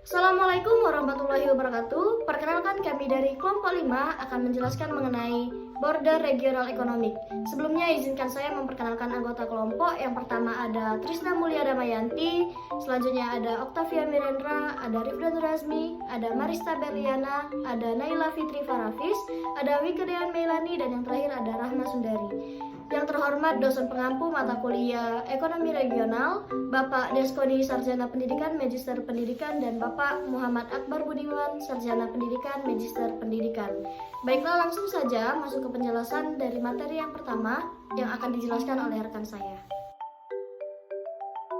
Assalamualaikum warahmatullahi wabarakatuh. Perkenalkan, kami dari kelompok 5 akan menjelaskan mengenai border regional economic. Sebelumnya izinkan saya memperkenalkan anggota kelompok. Yang pertama ada Trisna Mulia Damayanti, selanjutnya ada Octavia Mirendra, ada Rifdan Razmi, ada Marista Berliana, ada Naila Fitri Farafis, ada Wikedean Meilani, dan yang terakhir ada Rahma Sundari. Yang terhormat dosen pengampu mata kuliah Ekonomi Regional, Bapak Deskoni Sarjana Pendidikan, Magister Pendidikan, dan Bapak Muhammad Akbar Budiman, Sarjana Pendidikan, Magister Pendidikan. Baiklah, langsung saja masuk ke penjelasan dari materi yang pertama yang akan dijelaskan oleh rekan saya.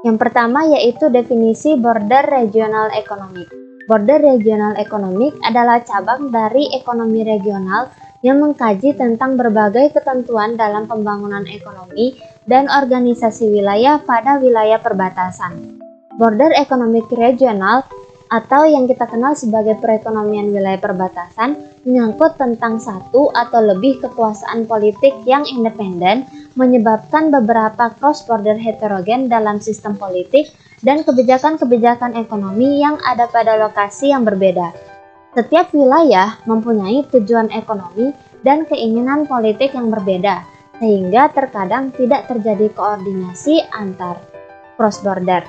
Yang pertama yaitu definisi border regional economic. Border regional economic adalah cabang dari ekonomi regional yang mengkaji tentang berbagai ketentuan dalam pembangunan ekonomi dan organisasi wilayah pada wilayah perbatasan. Border economic regional atau yang kita kenal sebagai perekonomian wilayah perbatasan menyangkut tentang satu atau lebih kekuasaan politik yang independen, menyebabkan beberapa cross-border heterogen dalam sistem politik dan kebijakan-kebijakan ekonomi yang ada pada lokasi yang berbeda. Setiap wilayah mempunyai tujuan ekonomi dan keinginan politik yang berbeda, sehingga terkadang tidak terjadi koordinasi antar cross-border.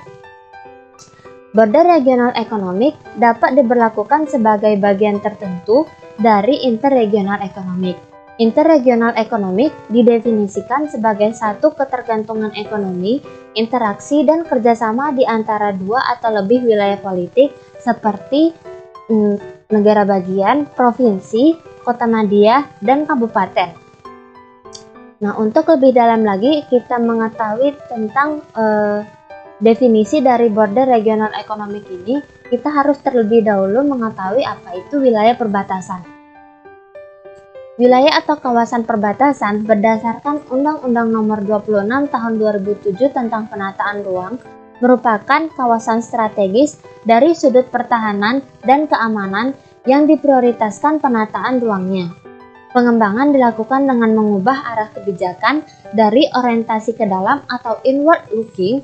Border regional economic dapat diberlakukan sebagai bagian tertentu dari interregional economic. Interregional economic didefinisikan sebagai satu ketergantungan ekonomi, interaksi, dan kerjasama di antara dua atau lebih wilayah politik seperti negara bagian, provinsi, kota madya, dan kabupaten. Nah, untuk lebih dalam lagi kita mengetahui tentang definisi dari border regional economic ini, kita harus terlebih dahulu mengetahui apa itu wilayah perbatasan. Wilayah atau kawasan perbatasan berdasarkan Undang-Undang Nomor 26 Tahun 2007 tentang Penataan Ruang merupakan kawasan strategis dari sudut pertahanan dan keamanan yang diprioritaskan penataan ruangnya. Pengembangan dilakukan dengan mengubah arah kebijakan dari orientasi ke dalam atau inward looking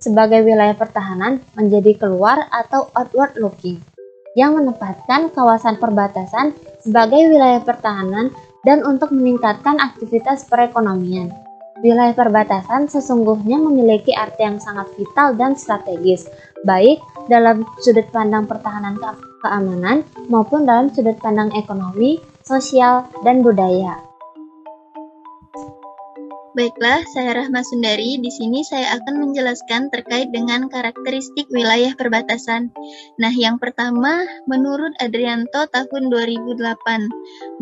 sebagai wilayah pertahanan menjadi keluar atau outward looking, yang menempatkan kawasan perbatasan sebagai wilayah pertahanan dan untuk meningkatkan aktivitas perekonomian. Wilayah perbatasan sesungguhnya memiliki arti yang sangat vital dan strategis, baik dalam sudut pandang pertahanan keamanan maupun dalam sudut pandang ekonomi, sosial, dan budaya. Baiklah, saya Rahma Sundari. Di sini saya akan menjelaskan terkait dengan karakteristik wilayah perbatasan. Nah, yang pertama, menurut Adrianto tahun 2008,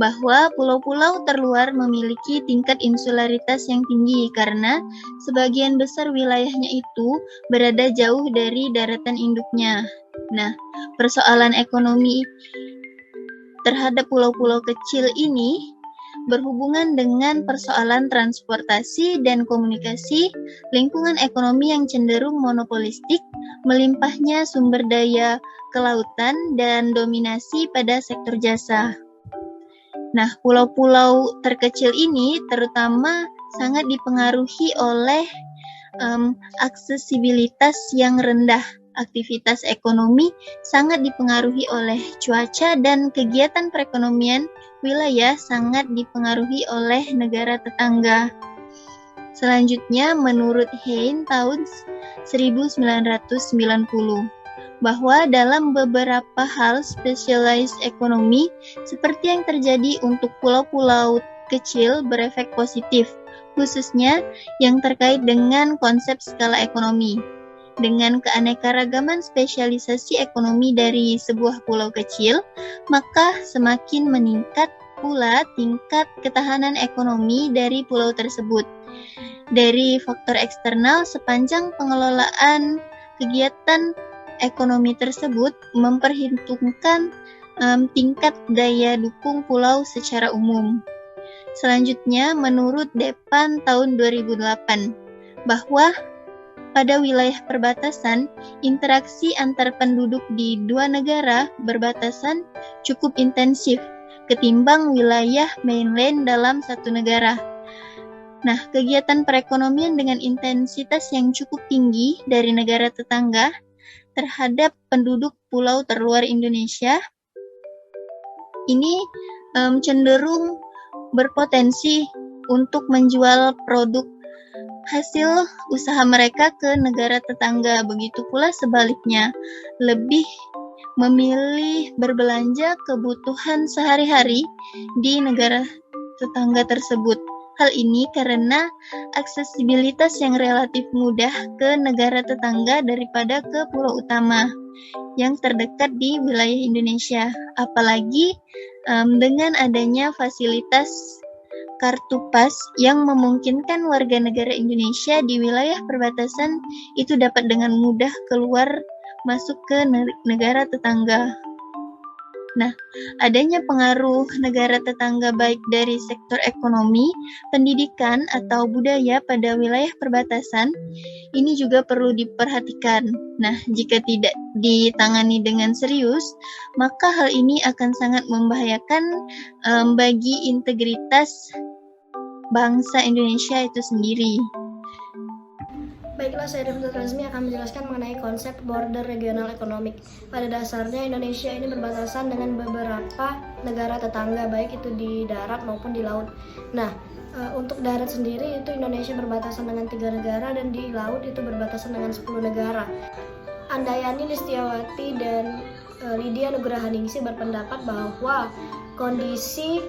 bahwa pulau-pulau terluar memiliki tingkat insularitas yang tinggi karena sebagian besar wilayahnya itu berada jauh dari daratan induknya. Nah, persoalan ekonomi terhadap pulau-pulau kecil ini berhubungan dengan persoalan transportasi dan komunikasi, lingkungan ekonomi yang cenderung monopolistik, melimpahnya sumber daya kelautan, dan dominasi pada sektor jasa. Nah, pulau-pulau terkecil ini terutama sangat dipengaruhi oleh aksesibilitas yang rendah. Aktivitas ekonomi sangat dipengaruhi oleh cuaca dan kegiatan perekonomian wilayah sangat dipengaruhi oleh negara tetangga. Selanjutnya, menurut Hein tahun 1990, bahwa dalam beberapa hal specialized economy seperti yang terjadi untuk pulau-pulau kecil berefek positif, khususnya yang terkait dengan konsep skala ekonomi. Dengan keanekaragaman spesialisasi ekonomi dari sebuah pulau kecil, maka semakin meningkat pula tingkat ketahanan ekonomi dari pulau tersebut. Dari faktor eksternal, sepanjang pengelolaan kegiatan ekonomi tersebut memperhitungkan tingkat daya dukung pulau secara umum. Selanjutnya, menurut Depan tahun 2008, bahwa pada wilayah perbatasan, interaksi antar penduduk di dua negara berbatasan cukup intensif ketimbang wilayah mainland dalam satu negara. Nah, kegiatan perekonomian dengan intensitas yang cukup tinggi dari negara tetangga terhadap penduduk pulau terluar Indonesia ini cenderung berpotensi untuk menjual produk hasil usaha mereka ke negara tetangga. Begitu pula sebaliknya, lebih memilih berbelanja kebutuhan sehari-hari di negara tetangga tersebut. Hal ini karena aksesibilitas yang relatif mudah ke negara tetangga daripada ke pulau utama yang terdekat di wilayah Indonesia. Apalagi dengan adanya fasilitas kartu pas yang memungkinkan warga negara Indonesia di wilayah perbatasan itu dapat dengan mudah keluar masuk ke negara tetangga. Nah, adanya pengaruh negara tetangga baik dari sektor ekonomi, pendidikan, atau budaya pada wilayah perbatasan, ini juga perlu diperhatikan. Nah, jika tidak ditangani dengan serius, maka hal ini akan sangat membahayakan bagi integritas bangsa Indonesia itu sendiri. Baiklah, saya Rifdul Razmi akan menjelaskan mengenai konsep border regional economic. Pada dasarnya Indonesia ini berbatasan dengan beberapa negara tetangga, baik itu di darat maupun di laut. Nah, untuk darat sendiri itu Indonesia berbatasan dengan 3 negara dan di laut itu berbatasan dengan 10 negara. Andayani Listiawati dan Lydia Nugrahaningsih berpendapat bahwa kondisi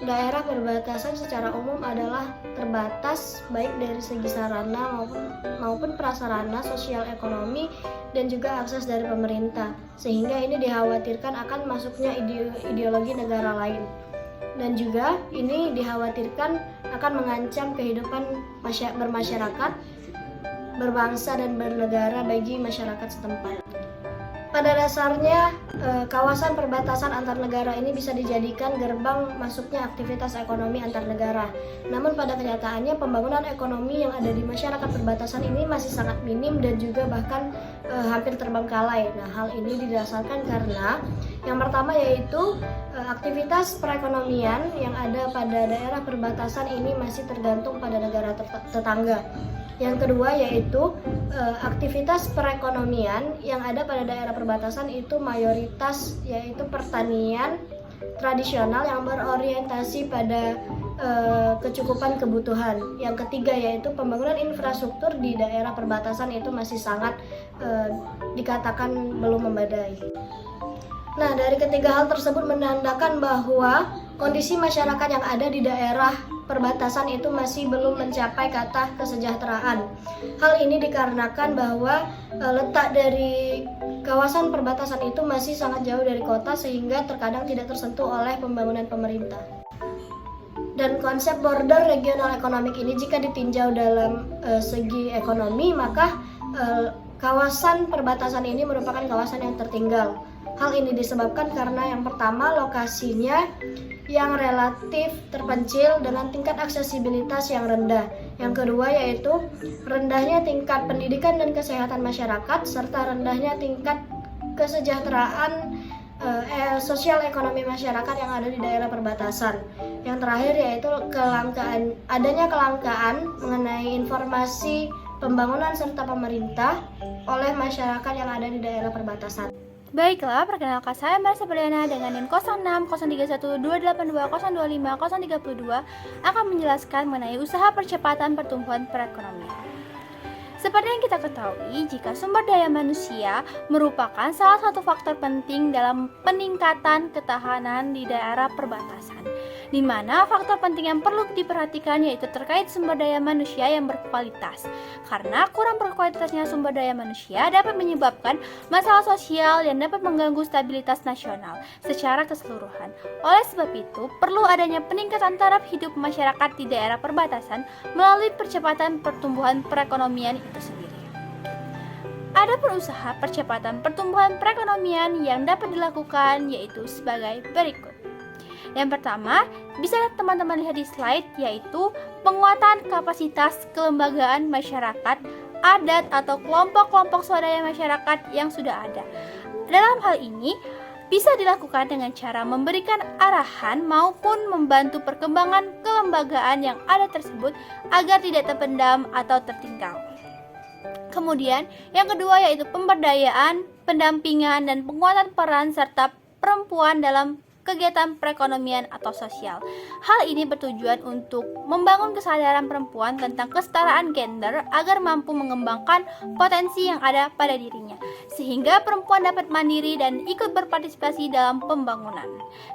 daerah perbatasan secara umum adalah terbatas baik dari segi sarana maupun prasarana sosial ekonomi dan juga akses dari pemerintah, sehingga ini dikhawatirkan akan masuknya ideologi negara lain, dan juga ini dikhawatirkan akan mengancam kehidupan bermasyarakat, berbangsa dan bernegara bagi masyarakat setempat. Pada dasarnya, kawasan perbatasan antar negara ini bisa dijadikan gerbang masuknya aktivitas ekonomi antar negara. Namun pada kenyataannya pembangunan ekonomi yang ada di masyarakat perbatasan ini masih sangat minim dan juga bahkan hampir terbengkalai. Nah, hal ini didasarkan karena yang pertama yaitu aktivitas perekonomian yang ada pada daerah perbatasan ini masih tergantung pada negara tetangga. Yang kedua yaitu aktivitas perekonomian yang ada pada daerah perbatasan itu mayoritas yaitu pertanian tradisional yang berorientasi pada kecukupan kebutuhan. Yang ketiga yaitu pembangunan infrastruktur di daerah perbatasan itu masih sangat dikatakan belum memadai. Nah, dari ketiga hal tersebut menandakan bahwa kondisi masyarakat yang ada di daerah perbatasan itu masih belum mencapai kata kesejahteraan. Hal ini dikarenakan bahwa letak dari kawasan perbatasan itu masih sangat jauh dari kota sehingga terkadang tidak tersentuh oleh pembangunan pemerintah. Dan konsep border regional economic ini jika ditinjau dalam segi ekonomi, maka kawasan perbatasan ini merupakan kawasan yang tertinggal. Hal ini disebabkan karena yang pertama lokasinya yang relatif terpencil dengan tingkat aksesibilitas yang rendah. Yang kedua yaitu rendahnya tingkat pendidikan dan kesehatan masyarakat serta rendahnya tingkat kesejahteraan sosial ekonomi masyarakat yang ada di daerah perbatasan. Yang terakhir yaitu adanya kelangkaan mengenai informasi pembangunan serta pemerintah oleh masyarakat yang ada di daerah perbatasan. Baiklah, perkenalkan saya Marisa Perdana dengan NIM 06031282050332 akan menjelaskan mengenai usaha percepatan pertumbuhan perekonomian. Seperti yang kita ketahui, jika sumber daya manusia merupakan salah satu faktor penting dalam peningkatan ketahanan di daerah perbatasan, di mana faktor penting yang perlu diperhatikan yaitu terkait sumber daya manusia yang berkualitas. Karena kurang berkualitasnya sumber daya manusia dapat menyebabkan masalah sosial yang dapat mengganggu stabilitas nasional secara keseluruhan. Oleh sebab itu, perlu adanya peningkatan taraf hidup masyarakat di daerah perbatasan melalui percepatan pertumbuhan perekonomian itu sendiri. Ada usaha percepatan pertumbuhan perekonomian yang dapat dilakukan yaitu sebagai berikut. Yang pertama, bisa teman-teman lihat di slide, yaitu penguatan kapasitas kelembagaan masyarakat, adat atau kelompok-kelompok swadaya masyarakat yang sudah ada. Dalam hal ini, bisa dilakukan dengan cara memberikan arahan maupun membantu perkembangan kelembagaan yang ada tersebut agar tidak terpendam atau tertinggal. Kemudian, yang kedua yaitu pemberdayaan, pendampingan, dan penguatan peran serta perempuan dalam kegiatan perekonomian atau sosial. Hal ini bertujuan untuk membangun kesadaran perempuan tentang kesetaraan gender agar mampu mengembangkan potensi yang ada pada dirinya, sehingga perempuan dapat mandiri dan ikut berpartisipasi dalam pembangunan.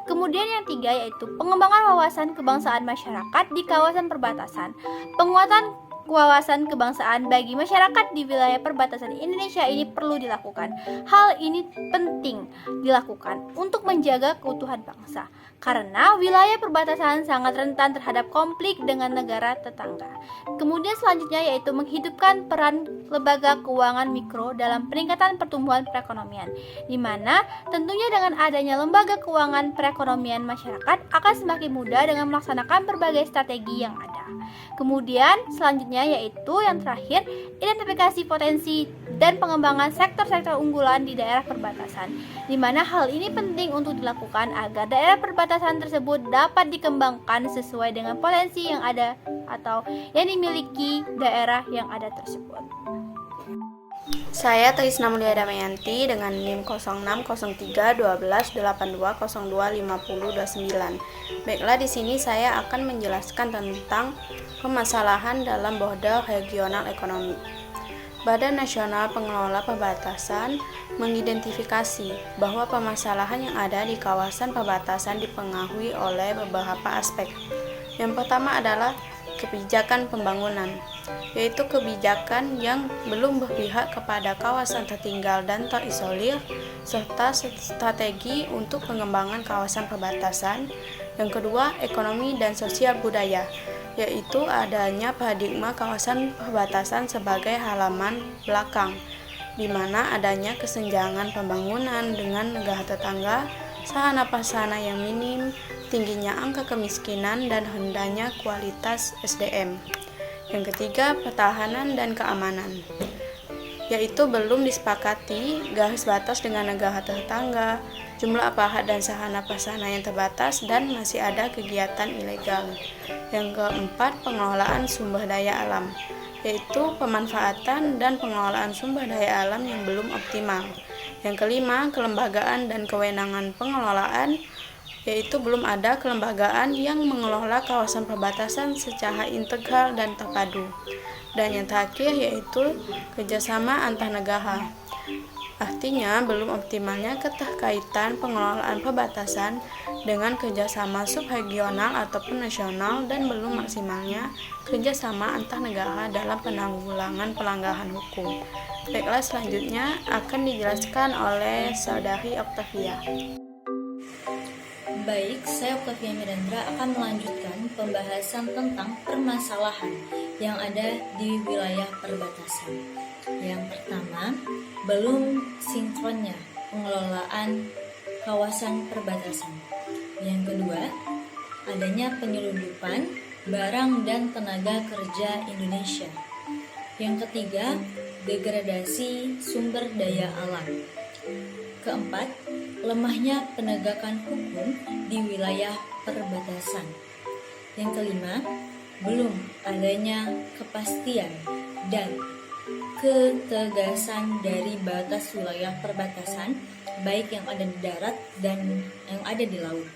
Kemudian yang tiga yaitu pengembangan wawasan kebangsaan masyarakat di kawasan perbatasan. Penguatan wawasan kebangsaan bagi masyarakat di wilayah perbatasan Indonesia ini perlu dilakukan. Hal ini penting dilakukan untuk menjaga keutuhan bangsa, karena wilayah perbatasan sangat rentan terhadap konflik dengan negara tetangga. Kemudian selanjutnya yaitu menghidupkan peran lembaga keuangan mikro dalam peningkatan pertumbuhan perekonomian, di mana tentunya dengan adanya lembaga keuangan perekonomian masyarakat akan semakin mudah dengan melaksanakan berbagai strategi yang ada. Kemudian selanjutnya yaitu yang terakhir, identifikasi potensi dan pengembangan sektor-sektor unggulan di daerah perbatasan, di mana hal ini penting untuk dilakukan agar daerah perbatasan tersebut dapat dikembangkan sesuai dengan potensi yang ada atau yang dimiliki daerah yang ada tersebut. Saya Trisna Mulia Damayanti dengan NIM 06031282025029. Baiklah, di sini saya akan menjelaskan tentang permasalahan dalam border regional ekonomi. Badan Nasional Pengelola Perbatasan mengidentifikasi bahwa permasalahan yang ada di kawasan perbatasan dipengaruhi oleh beberapa aspek. Yang pertama adalah kebijakan pembangunan, yaitu kebijakan yang belum berpihak kepada kawasan tertinggal dan terisolir, serta strategi untuk pengembangan kawasan perbatasan. Yang kedua, ekonomi dan sosial budaya, yaitu adanya paradigma kawasan perbatasan sebagai halaman belakang, di mana adanya kesenjangan pembangunan dengan negara tetangga, sarana prasarana yang minim, tingginya angka kemiskinan, dan rendahnya kualitas SDM. Yang ketiga, pertahanan dan keamanan, yaitu belum disepakati garis batas dengan negara tetangga, jumlah aparat dan sarana prasarana yang terbatas, dan masih ada kegiatan ilegal. Yang keempat, pengelolaan sumber daya alam, yaitu pemanfaatan dan pengelolaan sumber daya alam yang belum optimal. Yang kelima, kelembagaan dan kewenangan pengelolaan, yaitu belum ada kelembagaan yang mengelola kawasan perbatasan secara integral dan terpadu. Dan yang terakhir yaitu kerjasama antar negara. Artinya belum optimalnya keterkaitan pengelolaan perbatasan dengan kerjasama subregional ataupun nasional, dan belum maksimalnya kerjasama antar negara dalam penanggulangan pelanggaran hukum. Baiklah, selanjutnya akan dijelaskan oleh Saudari Octavia. Baik, saya Octavia Mirandra akan melanjutkan pembahasan tentang permasalahan yang ada di wilayah perbatasan. Yang pertama, belum sinkronnya pengelolaan kawasan perbatasan. Yang kedua, adanya penyelundupan barang dan tenaga kerja Indonesia. Yang ketiga, degradasi sumber daya alam. Keempat, lemahnya penegakan hukum di wilayah perbatasan. Yang kelima, belum adanya kepastian dan ketegasan dari batas wilayah perbatasan, baik yang ada di darat dan yang ada di laut.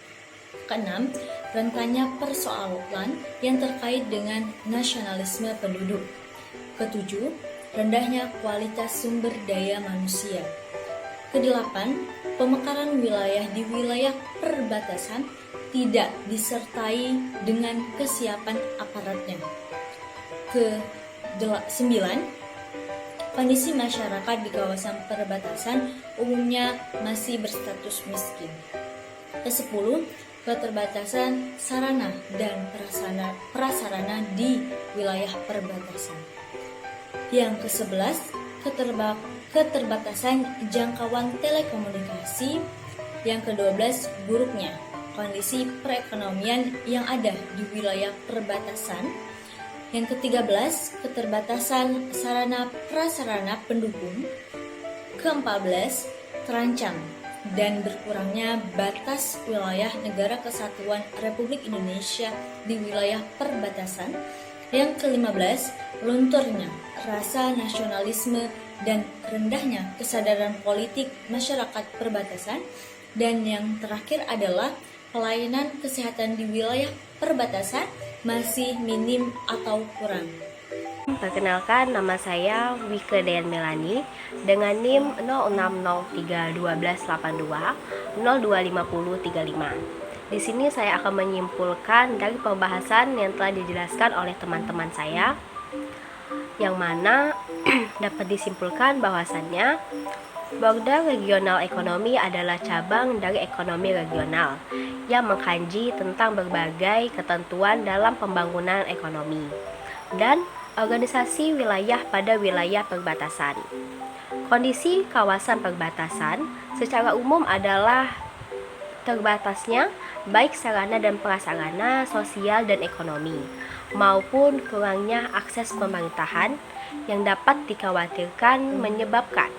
Keenam, rentannya persoalan yang terkait dengan nasionalisme penduduk. Ketujuh, rendahnya kualitas sumber daya manusia. Kedelapan, pemekaran wilayah di wilayah perbatasan tidak disertai dengan kesiapan aparatnya. Ke-9, kondisi masyarakat di kawasan perbatasan umumnya masih berstatus miskin. Ke-10, keterbatasan sarana dan prasarana di wilayah perbatasan. Yang ke-11, keterbatasan jangkauan telekomunikasi. Yang ke-12, buruknya kondisi perekonomian yang ada di wilayah perbatasan. Yang ke-13, keterbatasan sarana prasarana pendukung. Ke-14, terancam dan berkurangnya batas wilayah Negara Kesatuan Republik Indonesia di wilayah perbatasan. Yang ke-15, lunturnya rasa nasionalisme dan rendahnya kesadaran politik masyarakat perbatasan, dan yang terakhir adalah pelayanan kesehatan di wilayah perbatasan masih minim atau kurang. Perkenalkan, nama saya Wike Dean Melani dengan NIM 06031282 025035. Di sini saya akan menyimpulkan dari pembahasan yang telah dijelaskan oleh teman-teman saya, yang mana dapat disimpulkan bahwasannya Border Regional Ekonomi adalah cabang dari ekonomi regional yang mengkaji tentang berbagai ketentuan dalam pembangunan ekonomi dan organisasi wilayah pada wilayah perbatasan. Kondisi kawasan perbatasan secara umum adalah terbatasnya baik sarana dan prasarana sosial dan ekonomi, maupun kurangnya akses pemerintahan yang dapat dikhawatirkan menyebabkan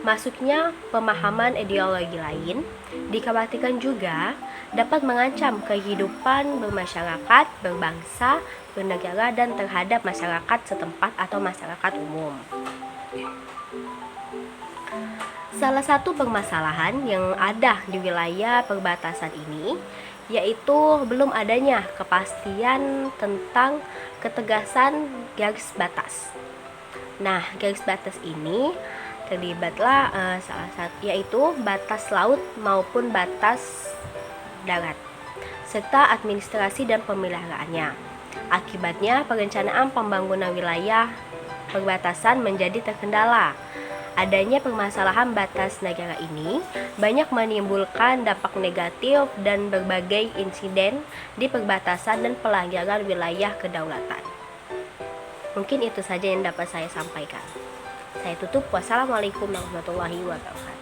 masuknya pemahaman ideologi lain. Dikhawatirkan juga dapat mengancam kehidupan bermasyarakat, berbangsa, bernegara, dan terhadap masyarakat setempat atau masyarakat umum. Salah satu permasalahan yang ada di wilayah perbatasan ini yaitu belum adanya kepastian tentang ketegasan garis batas. Nah, garis batas ini terlibatlah salah satu yaitu batas laut maupun batas darat, serta administrasi dan pemeliharaannya. Akibatnya, perencanaan pembangunan wilayah perbatasan menjadi terkendala. Adanya permasalahan batas negara ini banyak menimbulkan dampak negatif dan berbagai insiden di perbatasan dan pelanggaran wilayah kedaulatan. Mungkin itu saja yang dapat saya sampaikan. Saya tutup. Wassalamualaikum warahmatullahi wabarakatuh.